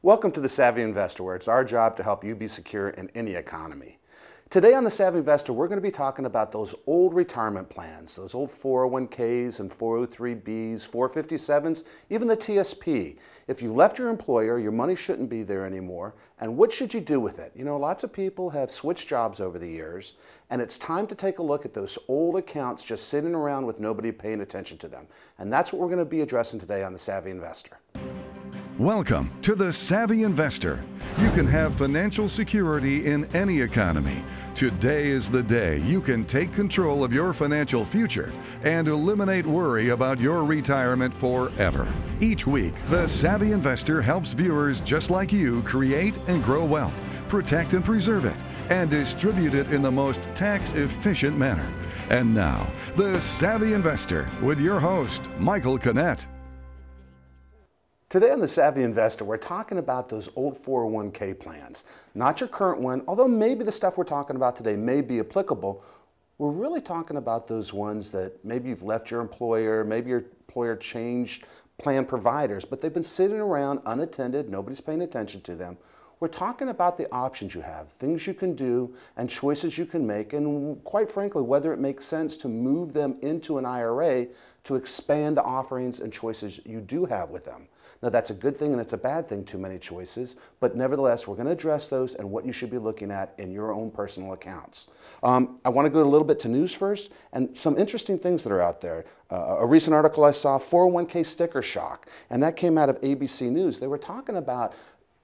Welcome to The Savvy Investor, where it's our job to help you be secure in any economy. Today on The Savvy Investor, we're going to be talking about those old retirement plans, those old 401ks and 403bs, 457s, even the TSP. If you left your employer, your money shouldn't be there anymore, and what should you do with it? You know, lots of people have switched jobs over the years, and it's time to take a look at those old accounts just sitting around with nobody paying attention to them. And that's what we're going to be addressing today on The Savvy Investor. Welcome to The Savvy Investor. You can have financial security in any economy. Today is the day you can take control of your financial future and eliminate worry about your retirement forever. Each week, The Savvy Investor helps viewers just like you create and grow wealth, protect and preserve it, and distribute it in the most tax-efficient manner. And now, The Savvy Investor with your host, Michael Kinnett. Today on The Savvy Investor, we're talking about those old 401k plans. Not your current one, although maybe the stuff we're talking about today may be applicable. We're really talking about those ones that maybe you've left your employer, maybe your employer changed plan providers, but they've been sitting around unattended, nobody's paying attention to them. We're talking about the options you have, things you can do and choices you can make, and quite frankly, whether it makes sense to move them into an IRA to expand the offerings and choices you do have with them. Now, that's a good thing and it's a bad thing, too many choices, but nevertheless, we're going to address those and what you should be looking at in your own personal accounts. I want to go a little bit to news first and some interesting things that are out there. A recent article I saw, 401k sticker shock, and that came out of ABC News. They were talking about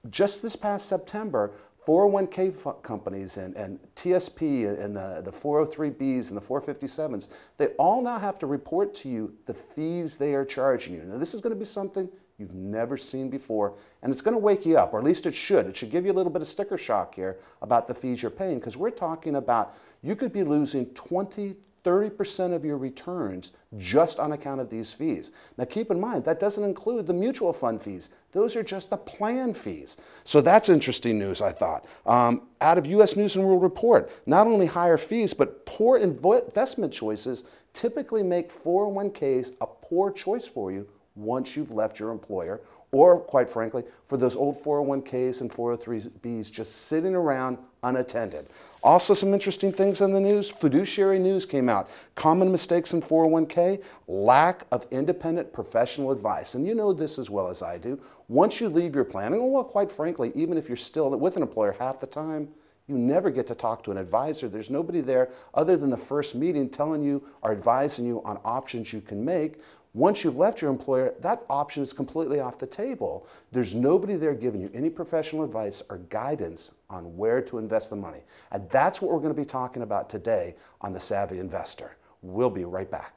just this past September, 401k companies and TSP and the 403bs and the 457s, they all now have to report to you the fees they are charging you. Now, this is going to be something you've never seen before, and it's going to wake you up, or at least it should. It should give you a little bit of sticker shock here about the fees you're paying, because we're talking about you could be losing 20–30% of your returns just on account of these fees. Now keep in mind, that doesn't include the mutual fund fees. Those are just the plan fees. So that's interesting news, I thought. Out of U.S. News and World Report, not only higher fees, but poor investment choices typically make 401ks a poor choice for you once you've left your employer, or quite frankly, for those old 401ks and 403bs just sitting around unattended. Also, some interesting things on the news. Fiduciary news came out. Common mistakes in 401k, lack of independent professional advice. And you know this as well as I do. Once you leave your plan, and well, quite frankly, even if you're still with an employer half the time, you never get to talk to an advisor. There's nobody there other than the first meeting telling you or advising you on options you can make. Once you've left your employer, that option is completely off the table. There's nobody there giving you any professional advice or guidance on where to invest the money. And that's what we're going to be talking about today on The Savvy Investor. We'll be right back.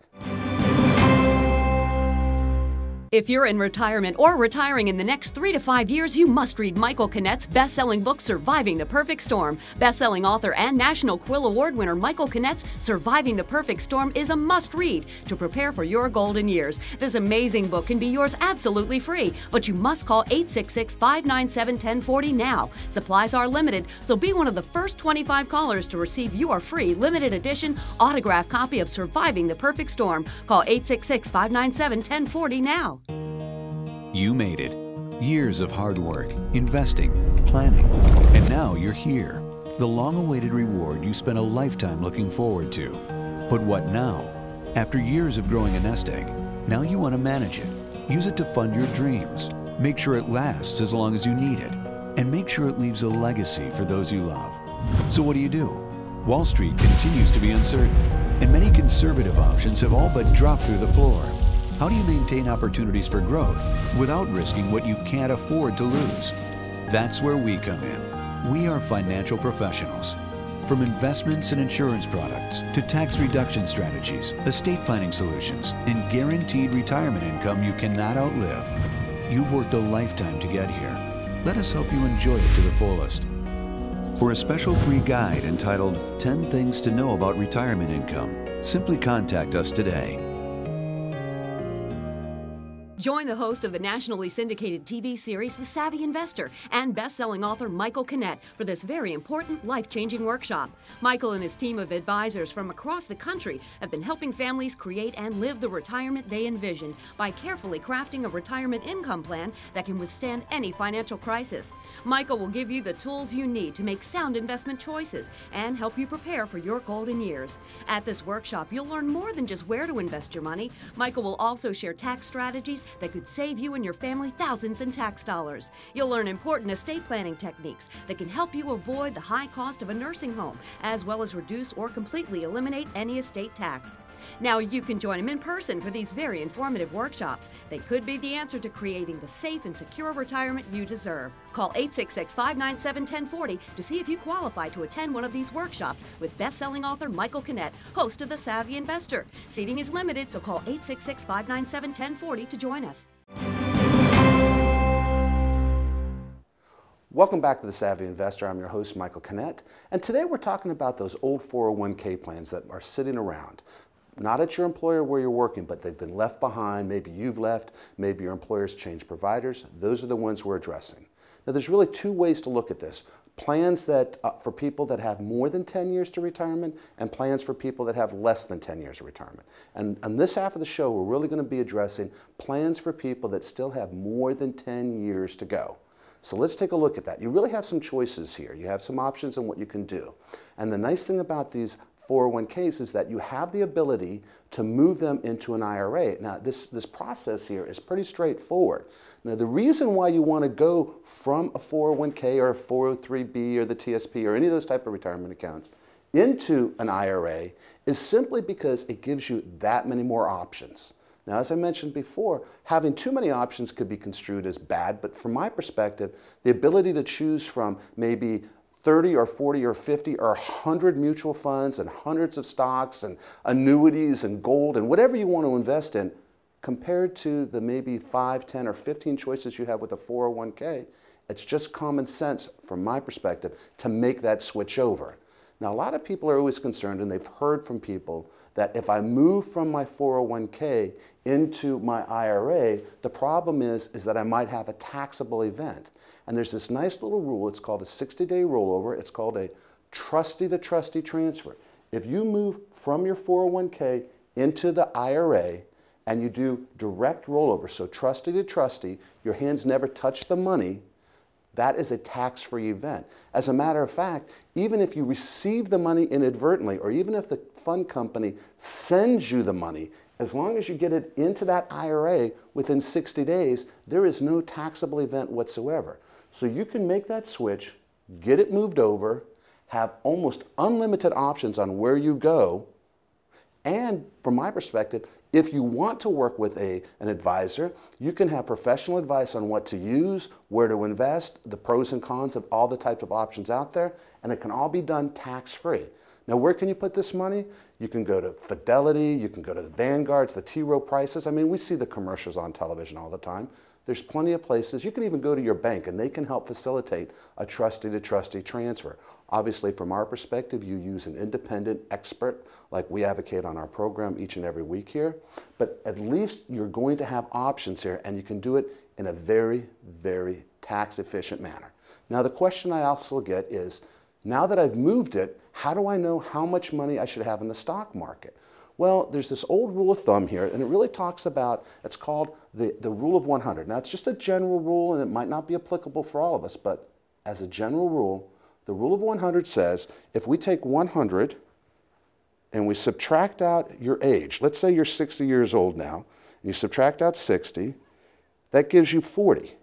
If you're in retirement or retiring in the next 3 to 5 years, you must read Michael Kinnett's best-selling book, Surviving the Perfect Storm. Best-selling author and National Quill Award winner Michael Kinnett's Surviving the Perfect Storm is a must-read to prepare for your golden years. This amazing book can be yours absolutely free, but you must call 866-597-1040 now. Supplies are limited, so be one of the first 25 callers to receive your free limited edition autographed copy of Surviving the Perfect Storm. Call 866-597-1040 now. You made it. Years of hard work, investing, planning, and now you're here. The long-awaited reward you spent a lifetime looking forward to. But what now? After years of growing a nest egg, now you want to manage it. Use it to fund your dreams. Make sure it lasts as long as you need it. And make sure it leaves a legacy for those you love. So what do? Wall Street continues to be uncertain, and many conservative options have all but dropped through the floor. How do you maintain opportunities for growth without risking what you can't afford to lose? That's where we come in. We are financial professionals. From investments and insurance products to tax reduction strategies, estate planning solutions, and guaranteed retirement income you cannot outlive. You've worked a lifetime to get here. Let us help you enjoy it to the fullest. For a special free guide entitled 10 Things to Know About Retirement Income, simply contact us today. Join the host of the nationally syndicated TV series The Savvy Investor and best-selling author Michael Kinnett for this very important, life-changing workshop. Michael and his team of advisors from across the country have been helping families create and live the retirement they envision by carefully crafting a retirement income plan that can withstand any financial crisis. Michael will give you the tools you need to make sound investment choices and help you prepare for your golden years. At this workshop, you'll learn more than just where to invest your money. Michael will also share tax strategies that could save you and your family thousands in tax dollars. You'll learn important estate planning techniques that can help you avoid the high cost of a nursing home, as well as reduce or completely eliminate any estate tax. Now you can join him in person for these very informative workshops. They could be the answer to creating the safe and secure retirement you deserve. Call 866-597-1040 to see if you qualify to attend one of these workshops with best-selling author Michael Kinnett, host of The Savvy Investor. Seating is limited, so call 866-597-1040 to join us. Welcome back to The Savvy Investor. I'm your host, Michael Kinnett, and today we're talking about those old 401k plans that are sitting around. Not at your employer where you're working, but they've been left behind. Maybe you've left, maybe your employer's changed providers. Those are the ones we're addressing. Now, there's really two ways to look at this. Plans that for people that have more than 10 years to retirement, and plans for people that have less than 10 years of retirement. And on this half of the show, we're really going to be addressing plans for people that still have more than 10 years to go. So let's take a look at that. You really have some choices here. You have some options on what you can do. And the nice thing about these 401ks is that you have the ability to move them into an IRA. Now, this process here is pretty straightforward. Now, the reason why you want to go from a 401k or a 403b or the TSP or any of those type of retirement accounts into an IRA is simply because it gives you that many more options. Now, as I mentioned before, having too many options could be construed as bad, but from my perspective, the ability to choose from maybe 30 or 40 or 50 or 100 mutual funds and hundreds of stocks and annuities and gold and whatever you want to invest in, compared to the maybe 5, 10, or 15 choices you have with a 401k, it's just common sense from my perspective to make that switch over. Now, a lot of people are always concerned, and they've heard from people, that if I move from my 401k into my IRA, the problem is that I might have a taxable event. And there's this nice little rule, it's called a 60-day rollover, it's called a trustee-to-trustee transfer. If you move from your 401k into the IRA and you do direct rollover, so trustee to trustee, your hands never touch the money, that is a tax-free event. As a matter of fact, even if you receive the money inadvertently, or even if the fund company sends you the money, as long as you get it into that IRA within 60 days, there is no taxable event whatsoever. So you can make that switch, get it moved over, have almost unlimited options on where you go, and from my perspective, if you want to work with an advisor, you can have professional advice on what to use, where to invest, the pros and cons of all the types of options out there, and it can all be done tax-free. Now, where can you put this money? You can go to Fidelity, you can go to the Vanguards, the T. Rowe Prices. I mean, we see the commercials on television all the time. There's plenty of places. You can even go to your bank, and they can help facilitate a trustee-to-trustee transfer. Obviously, from our perspective, you use an independent expert like we advocate on our program each and every week here. But at least you're going to have options here, and you can do it in a very, very tax-efficient manner. Now, the question I also get is, now that I've moved it, how do I know how much money I should have in the stock market? Well, there's this old rule of thumb here, and it really talks about, it's called the rule of 100. Now, it's just a general rule, and it might not be applicable for all of us, but as a general rule, the rule of 100 says, if we take 100 and we subtract out your age, let's say you're 60 years old now, and you subtract out 60, that gives you 40.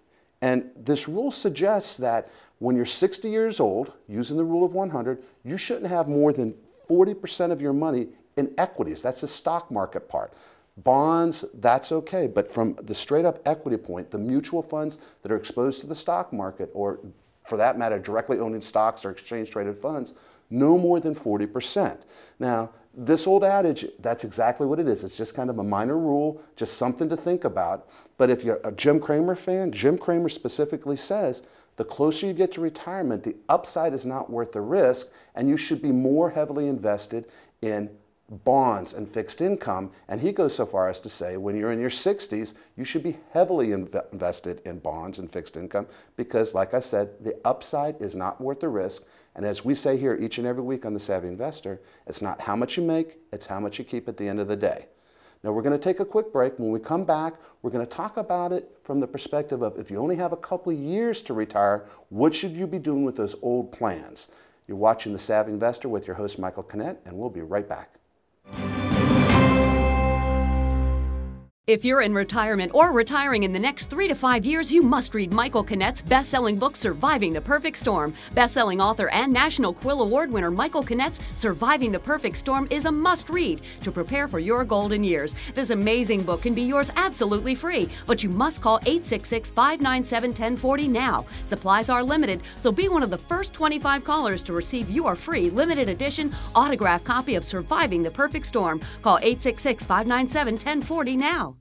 And this rule suggests that when you're 60 years old, using the rule of 100, you shouldn't have more than 40% of your money in equities. That's the stock market part. Bonds, that's okay, but from the straight up equity point, the mutual funds that are exposed to the stock market, or for that matter, directly owning stocks or exchange traded funds, no more than 40%. Now, this old adage, that's exactly what it is. It's just kind of a minor rule, just something to think about. But if you're a Jim Cramer fan, Jim Cramer specifically says, the closer you get to retirement, the upside is not worth the risk, and you should be more heavily invested in bonds and fixed income, and he goes so far as to say when you're in your 60s, you should be heavily invested in bonds and fixed income because, like I said, the upside is not worth the risk. And as we say here each and every week on The Savvy Investor, it's not how much you make, it's how much you keep at the end of the day. Now we're going to take a quick break. When we come back, we're going to talk about it from the perspective of if you only have a couple of years to retire, what should you be doing with those old plans? You're watching The Savvy Investor with your host, Michael Kinnett, and we'll be right back. If you're in retirement or retiring in the next 3 to 5 years, you must read Michael Kinnett's best-selling book, Surviving the Perfect Storm. Best-selling author and National Quill Award winner Michael Kinnett's Surviving the Perfect Storm is a must-read to prepare for your golden years. This amazing book can be yours absolutely free, but you must call 866-597-1040 now. Supplies are limited, so be one of the first 25 callers to receive your free limited edition autographed copy of Surviving the Perfect Storm. Call 866-597-1040 now.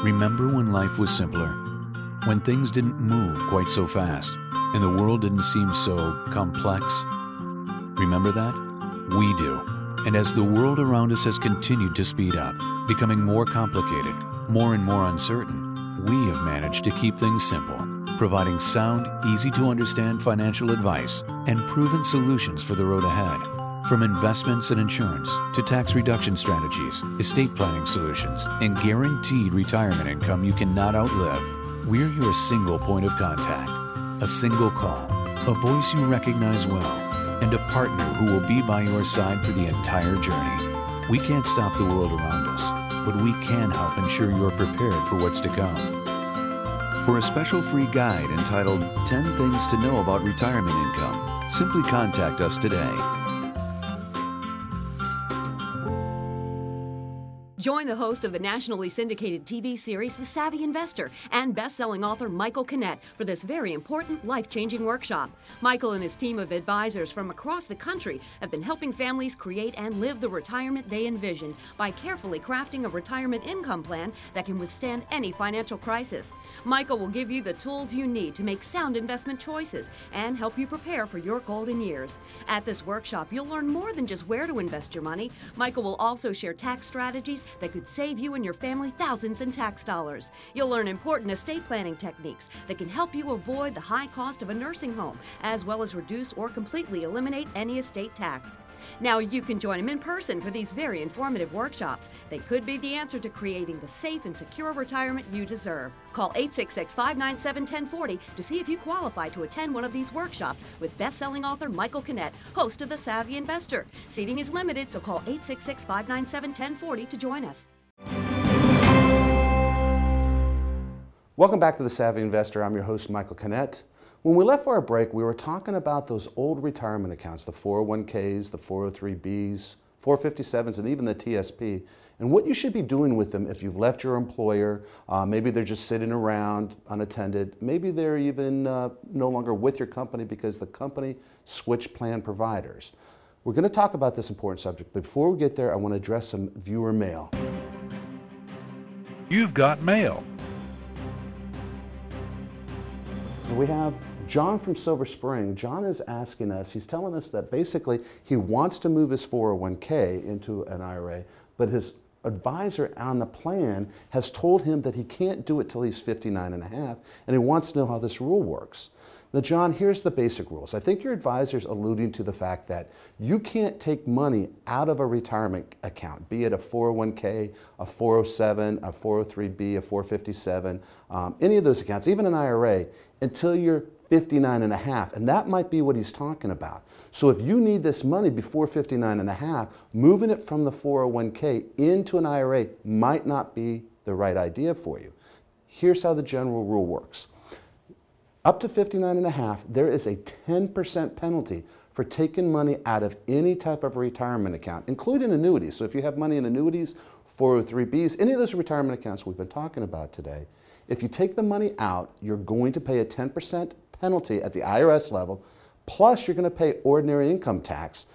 Remember when life was simpler? When things didn't move quite so fast and the world didn't seem so complex? Remember that? We do. And as the world around us has continued to speed up, becoming more complicated, more and more uncertain, we have managed to keep things simple, providing sound, easy to understand financial advice and proven solutions for the road ahead. From investments and insurance to tax reduction strategies, estate planning solutions, and guaranteed retirement income you cannot outlive, we're your single point of contact, a single call, a voice you recognize well, and a partner who will be by your side for the entire journey. We can't stop the world around us, but we can help ensure you're prepared for what's to come. For a special free guide entitled 10 Things to Know About Retirement Income, simply contact us today. Join the host of the nationally syndicated TV series The Savvy Investor and best-selling author Michael Kinnett for this very important life-changing workshop. Michael and his team of advisors from across the country have been helping families create and live the retirement they envision by carefully crafting a retirement income plan that can withstand any financial crisis. Michael will give you the tools you need to make sound investment choices and help you prepare for your golden years. At this workshop, you'll learn more than just where to invest your money. Michael will also share tax strategies that could save you and your family thousands in tax dollars. You'll learn important estate planning techniques that can help you avoid the high cost of a nursing home, as well as reduce or completely eliminate any estate tax. Now you can join him in person for these very informative workshops. They could be the answer to creating the safe and secure retirement you deserve. Call 866-597-1040 to see if you qualify to attend one of these workshops with best-selling author Michael Kinnett, host of The Savvy Investor. Seating is limited, so call 866-597-1040 to join us. Welcome back to The Savvy Investor. I'm your host, Michael Kinnett. When we left for our break, we were talking about those old retirement accounts, the 401ks, the 403bs, 457s, and even the TSP, and what you should be doing with them if you've left your employer. Maybe they're just sitting around unattended. Maybe they're even no longer with your company because the company switched plan providers. We're going to talk about this important subject, but before we get there, I want to address some viewer mail. You've got mail. We have John from Silver Spring. John is asking us, he's telling us that basically he wants to move his 401k into an IRA, but his advisor on the plan has told him that he can't do it till he's 59 and a half, and he wants to know how this rule works. Now, John, here's the basic rules. I think your advisor's alluding to the fact that you can't take money out of a retirement account, be it a 401k, a 407, a 403b, a 457, any of those accounts, even an IRA, until you're 59 and a half, and that might be what he's talking about. So if you need this money before 59 and a half, moving it from the 401k into an IRA might not be the right idea for you. Here's how the general rule works. Up to 59 and a half, there is a 10% penalty for taking money out of any type of retirement account, including annuities. So if you have money in annuities, 403bs, any of those retirement accounts we've been talking about today, if you take the money out, you're going to pay a 10% penalty at the IRS level, plus you're going to pay ordinary income tax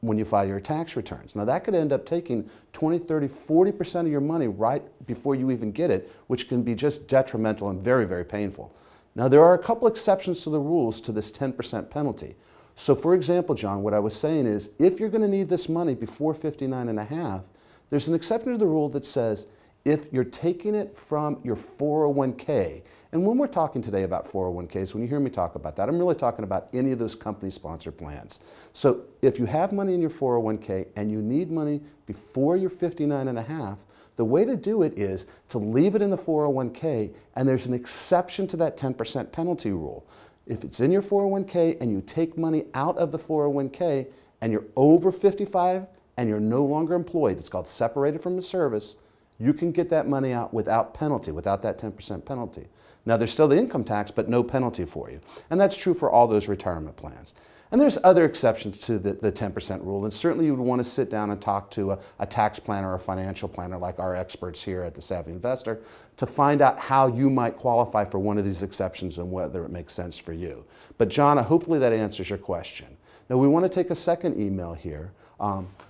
when you file your tax returns. Now that could end up taking 20, 30, 40% of your money right before you even get it, which can be just detrimental and very, very painful. Now there are a couple exceptions to the rules to this 10% penalty. So for example, John, what I was saying is, if you're going to need this money before 59 and a half, there's an exception to the rule that says if you're taking it from your 401k, and when we're talking today about 401ks, when you hear me talk about that, I'm really talking about any of those company-sponsored plans. So if you have money in your 401k and you need money before you're 59 and a half, the way to do it is to leave it in the 401k, and there's an exception to that 10% penalty rule. If it's in your 401k and you take money out of the 401k and you're over 55 and you're no longer employed, it's called separated from the service, you can get that money out without penalty, without that 10% penalty. Now there's still the income tax, but no penalty for you. And that's true for all those retirement plans. And there's other exceptions to the 10% rule, and certainly you would want to sit down and talk to a tax planner or a financial planner like our experts here at the Savvy Investor to find out how you might qualify for one of these exceptions and whether it makes sense for you. But John, hopefully that answers your question. Now we want to take a second email here.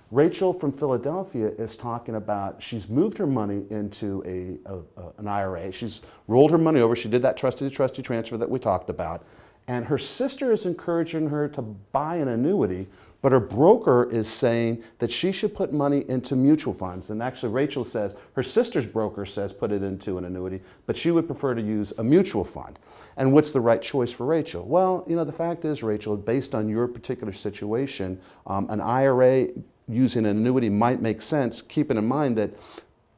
Rachel from Philadelphia is talking about, she's moved her money into an IRA. She's rolled her money over. She did that trustee-to-trustee transfer that we talked about. And her sister is encouraging her to buy an annuity, but her broker is saying that she should put money into mutual funds. And actually Rachel says, her sister's broker says put it into an annuity, but she would prefer to use a mutual fund. And what's the right choice for Rachel? Well, you know, the fact is, Rachel, based on your particular situation, an IRA using an annuity might make sense, keeping in mind that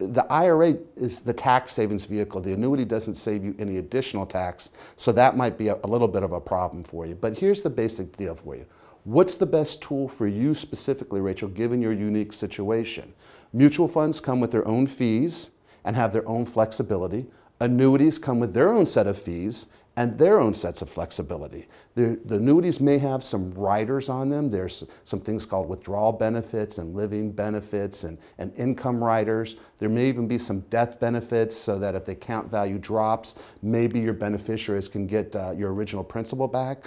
the IRA is the tax savings vehicle. The annuity doesn't save you any additional tax, so that might be a little bit of a problem for you. But here's the basic deal for you. What's the best tool for you specifically, Rachel, given your unique situation? Mutual funds come with their own fees and have their own flexibility. Annuities come with their own set of fees and their own sets of flexibility. The annuities may have some riders on them. There's some things called withdrawal benefits and living benefits and income riders. There may even be some death benefits so that if the account value drops, maybe your beneficiaries can get your original principal back.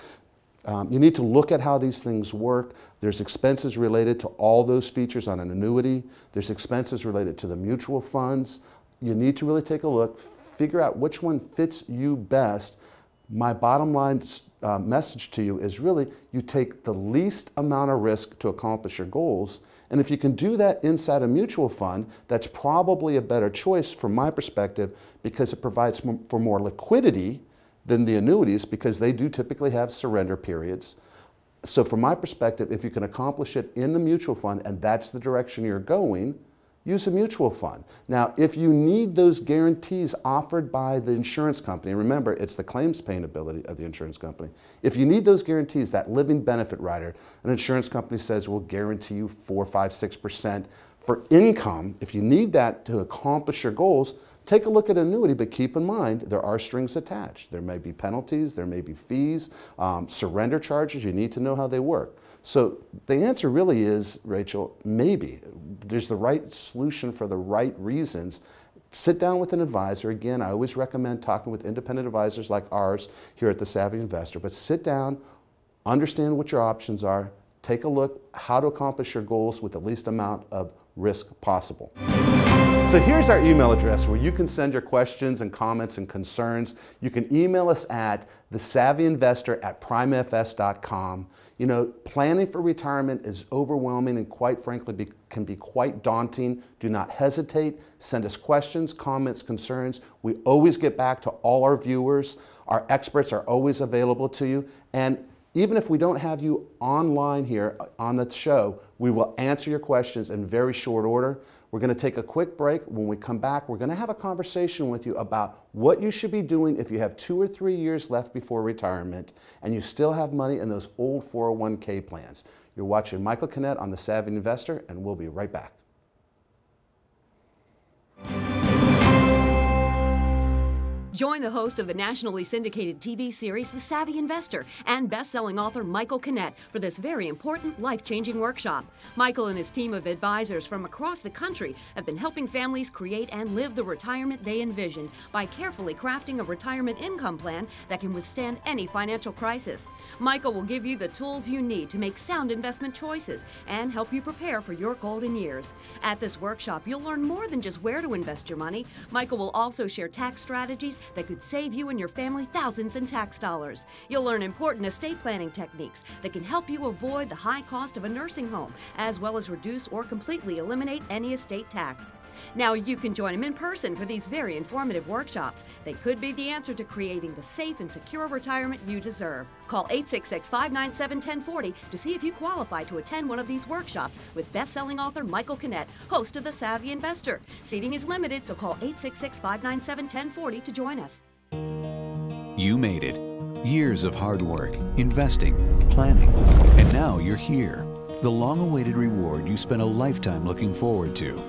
You need to look at how these things work. There's expenses related to all those features on an annuity. There's expenses related to the mutual funds. You need to really take a look, figure out which one fits you best. My bottom line message to you is really you take the least amount of risk to accomplish your goals. And if you can do that inside a mutual fund, that's probably a better choice from my perspective because it provides for more liquidity than the annuities because they do typically have surrender periods. So from my perspective, if you can accomplish it in the mutual fund and that's the direction you're going, use a mutual fund. Now, if you need those guarantees offered by the insurance company, remember, it's the claims paying ability of the insurance company. If you need those guarantees, that living benefit rider, an insurance company says we'll guarantee you 4, 5, 6% for income. If you need that to accomplish your goals, take a look at annuity, but keep in mind there are strings attached. There may be penalties, there may be fees, surrender charges. You need to know how they work. So the answer really is, Rachel, maybe. There's the right solution for the right reasons. Sit down with an advisor. Again, I always recommend talking with independent advisors like ours here at the Savvy Investor. But sit down, understand what your options are, take a look how to accomplish your goals with the least amount of risk possible. So here's our email address where you can send your questions and comments and concerns. You can email us at thesavvyinvestor@primefs.com. You know, planning for retirement is overwhelming and quite frankly can be quite daunting. Do not hesitate. Send us questions, comments, concerns. We always get back to all our viewers. Our experts are always available to you. And even if we don't have you online here on the show, we will answer your questions in very short order. We're going to take a quick break. When we come back, we're going to have a conversation with you about what you should be doing if you have 2 or 3 years left before retirement and you still have money in those old 401k plans. You're watching Michael Kinnett on The Savvy Investor, and we'll be right back. Join the host of the nationally syndicated TV series The Savvy Investor and best-selling author Michael Kinnett for this very important life-changing workshop. Michael and his team of advisors from across the country have been helping families create and live the retirement they envision by carefully crafting a retirement income plan that can withstand any financial crisis. Michael will give you the tools you need to make sound investment choices and help you prepare for your golden years. At this workshop, you'll learn more than just where to invest your money. Michael will also share tax strategies that could save you and your family thousands in tax dollars. You'll learn important estate planning techniques that can help you avoid the high cost of a nursing home, as well as reduce or completely eliminate any estate tax. Now you can join them in person for these very informative workshops. They could be the answer to creating the safe and secure retirement you deserve. Call 866-597-1040 to see if you qualify to attend one of these workshops with best-selling author Michael Kinnett, host of The Savvy Investor. Seating is limited, so call 866-597-1040 to join us. You made it. Years of hard work, investing, planning, and now you're here. The long-awaited reward you spent a lifetime looking forward to.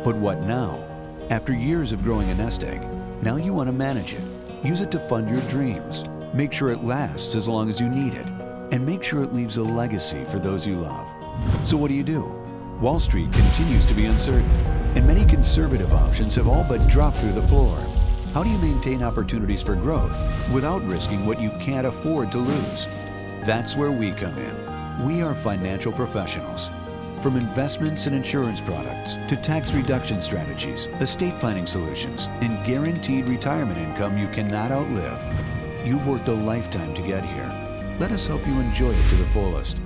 But what now? After years of growing a nest egg, now you want to manage it. Use it to fund your dreams. Make sure it lasts as long as you need it. And make sure it leaves a legacy for those you love. So what do? Wall Street continues to be uncertain, and many conservative options have all but dropped through the floor. How do you maintain opportunities for growth without risking what you can't afford to lose? That's where we come in. We are financial professionals. From investments and insurance products to tax reduction strategies, estate planning solutions, and guaranteed retirement income you cannot outlive. You've worked a lifetime to get here. Let us help you enjoy it to the fullest.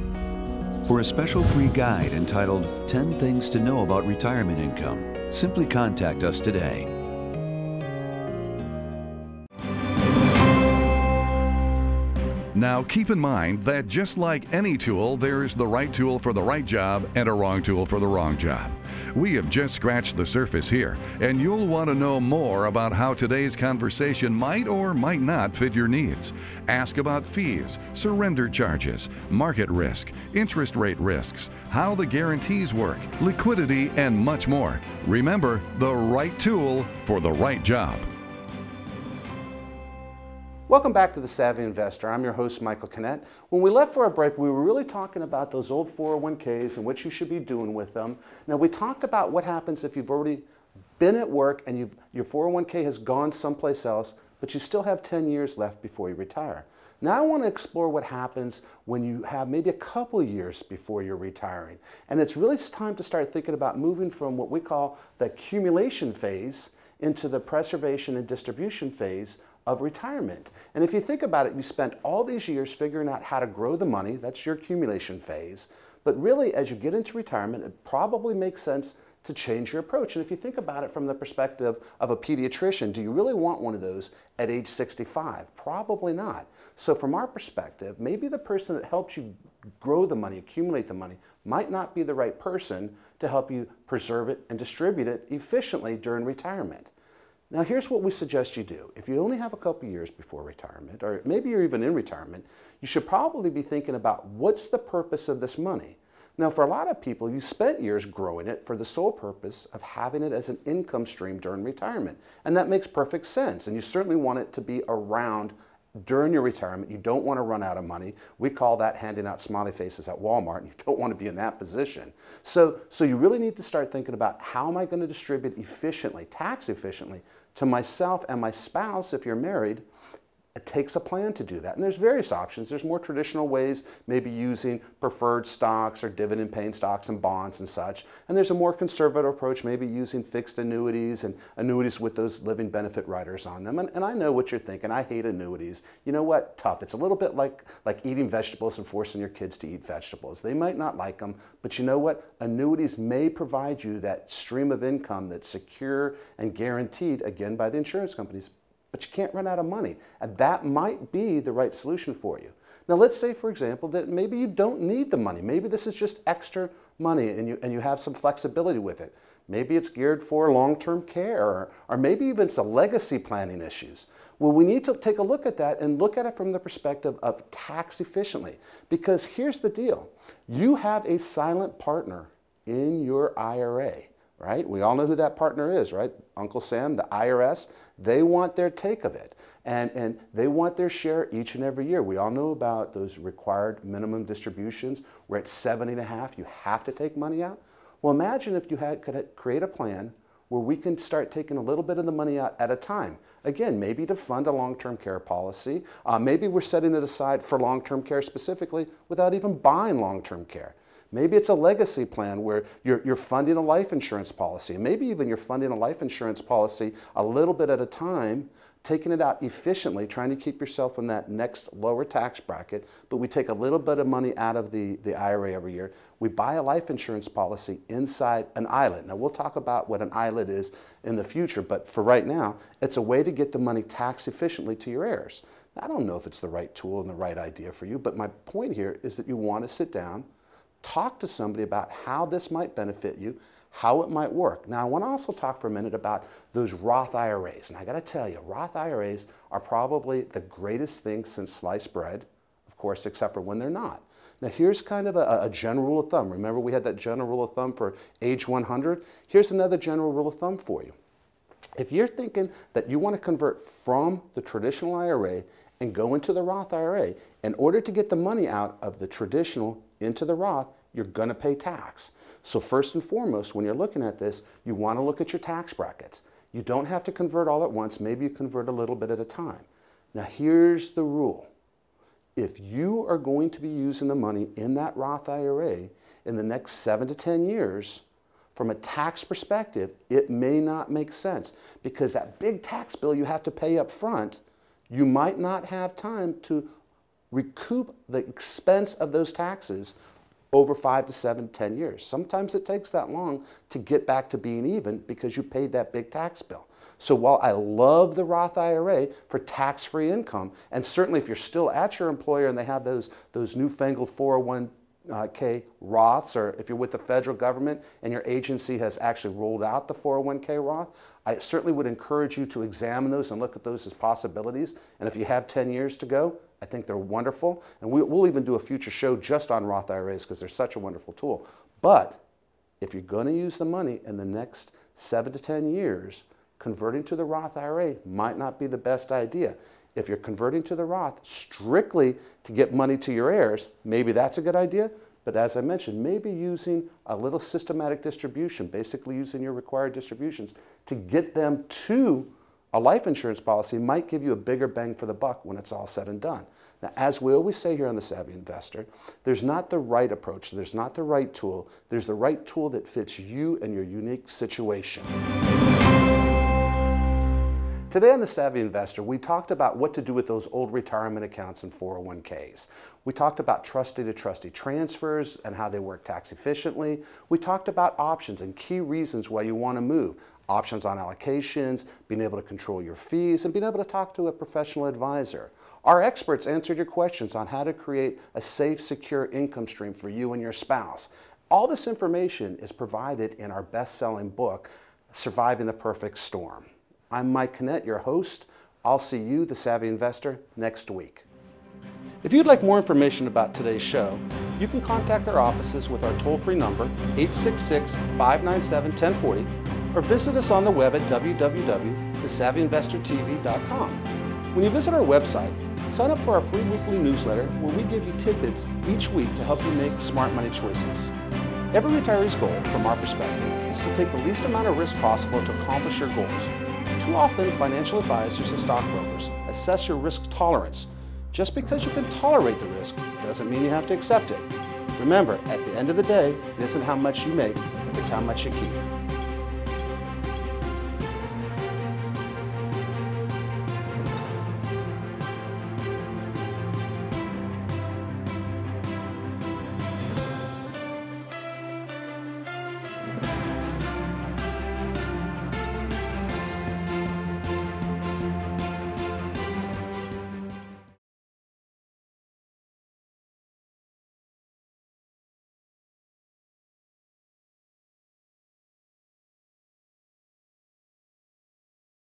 For a special free guide entitled 10 Things to Know About Retirement Income, simply contact us today. Now keep in mind that just like any tool, there is the right tool for the right job and a wrong tool for the wrong job. We have just scratched the surface here, and you'll want to know more about how today's conversation might or might not fit your needs. Ask about fees, surrender charges, market risk, interest rate risks, how the guarantees work, liquidity, and much more. Remember, the right tool for the right job. Welcome back to The Savvy Investor. I'm your host, Michael Kinnett. When we left for a break, we were really talking about those old 401ks and what you should be doing with them. Now, we talked about what happens if you've already been at work and your 401k has gone someplace else, but you still have 10 years left before you retire. Now I want to explore what happens when you have maybe a couple years before you're retiring. And it's really time to start thinking about moving from what we call the accumulation phase into the preservation and distribution phase of retirement. And if you think about it, you spent all these years figuring out how to grow the money. That's your accumulation phase. But really, as you get into retirement, it probably makes sense to change your approach. And if you think about it from the perspective of a pediatrician, do you really want one of those at age 65? Probably not. So from our perspective, maybe the person that helped you grow the money, accumulate the money, might not be the right person to help you preserve it and distribute it efficiently during retirement. Now here's what we suggest you do. If you only have a couple years before retirement, or maybe you're even in retirement, you should probably be thinking about what's the purpose of this money. Now for a lot of people, you spent years growing it for the sole purpose of having it as an income stream during retirement. And that makes perfect sense. And you certainly want it to be around during your retirement. You don't want to run out of money. We call that handing out smiley faces at Walmart, and you don't want to be in that position. So you really need to start thinking about, how am I going to distribute efficiently, tax efficiently, to myself and my spouse if you're married. It takes a plan to do that. And there's various options. There's more traditional ways, maybe using preferred stocks or dividend-paying stocks and bonds and such. And there's a more conservative approach, maybe using fixed annuities and annuities with those living benefit riders on them. And I know what you're thinking. I hate annuities. You know what? Tough. It's a little bit like eating vegetables and forcing your kids to eat vegetables. They might not like them, but you know what? Annuities may provide you that stream of income that's secure and guaranteed, again, by the insurance companies. But you can't run out of money, and that might be the right solution for you. Now let's say, for example, that maybe you don't need the money. Maybe this is just extra money and you have some flexibility with it. Maybe it's geared for long-term care, or maybe even it's a legacy planning issues. Well, we need to take a look at that and look at it from the perspective of tax efficiently. Because here's the deal. You have a silent partner in your IRA. Right? We all know who that partner is, right? Uncle Sam, the IRS, they want their take of it. And they want their share each and every year. We all know about those required minimum distributions where at 70.5 you have to take money out. Well, imagine if you could create a plan where we can start taking a little bit of the money out at a time. Again, maybe to fund a long-term care policy. Maybe we're setting it aside for long-term care specifically without even buying long-term care. Maybe it's a legacy plan where you're funding a life insurance policy. Maybe even you're funding a life insurance policy a little bit at a time taking it out efficiently, trying to keep yourself in that next lower tax bracket, but we take a little bit of money out of the IRA every year. We buy a life insurance policy inside an ILIT. Now we'll talk about what an ILIT is in the future, but for right now, it's a way to get the money tax efficiently to your heirs. Now, I don't know if it's the right tool and the right idea for you, but my point here is that you want to sit down, talk to somebody about how this might benefit you, how it might work. Now, I want to also talk for a minute about those Roth IRAs. And I got to tell you, Roth IRAs are probably the greatest thing since sliced bread, of course, except for when they're not. Now, here's kind of a general rule of thumb. Remember, we had that general rule of thumb for age 100? Here's another general rule of thumb for you. If you're thinking that you want to convert from the traditional IRA and go into the Roth IRA, in order to get the money out of the traditional into the Roth, you're going to pay tax. So first and foremost, when you're looking at this, you want to look at your tax brackets. You don't have to convert all at once. Maybe you convert a little bit at a time. Now here's the rule. If you are going to be using the money in that Roth IRA in the next 7 to 10 years, from a tax perspective, it may not make sense because that big tax bill you have to pay up front, you might not have time to recoup the expense of those taxes over 5 to 7, 10 years. Sometimes it takes that long to get back to being even because you paid that big tax bill. So while I love the Roth IRA for tax-free income, and certainly if you're still at your employer and they have those newfangled 401k Roths, or if you're with the federal government and your agency has actually rolled out the 401k Roth, I certainly would encourage you to examine those and look at those as possibilities. And if you have 10 years to go, I think they're wonderful. And we'll even do a future show just on Roth IRAs because they're such a wonderful tool. But if you're going to use the money in the next 7 to 10 years, converting to the Roth IRA might not be the best idea. If you're converting to the Roth strictly to get money to your heirs, maybe that's a good idea. But as I mentioned, maybe using a little systematic distribution, basically using your required distributions to get them to a life insurance policy might give you a bigger bang for the buck when it's all said and done. Now, as we always say here on The Savvy Investor, there's not the right approach, there's not the right tool, there's the right tool that fits you and your unique situation. Today on The Savvy Investor, we talked about what to do with those old retirement accounts and 401ks. We talked about trustee to trustee transfers and how they work tax efficiently. We talked about options and key reasons why you want to move. Options on allocations, being able to control your fees, and being able to talk to a professional advisor. Our experts answered your questions on how to create a safe, secure income stream for you and your spouse. All this information is provided in our best-selling book, Surviving the Perfect Storm. I'm Mike Kinnett, your host. I'll see you, The Savvy Investor, next week. If you'd like more information about today's show, you can contact our offices with our toll-free number, 866-597-1040, or visit us on the web at www.thesavvyinvestortv.com. When you visit our website, sign up for our free weekly newsletter where we give you tidbits each week to help you make smart money choices. Every retiree's goal, from our perspective, is to take the least amount of risk possible to accomplish your goals. Too often, financial advisors and stockbrokers assess your risk tolerance. Just because you can tolerate the risk doesn't mean you have to accept it. Remember, at the end of the day, it isn't how much you make, it's how much you keep.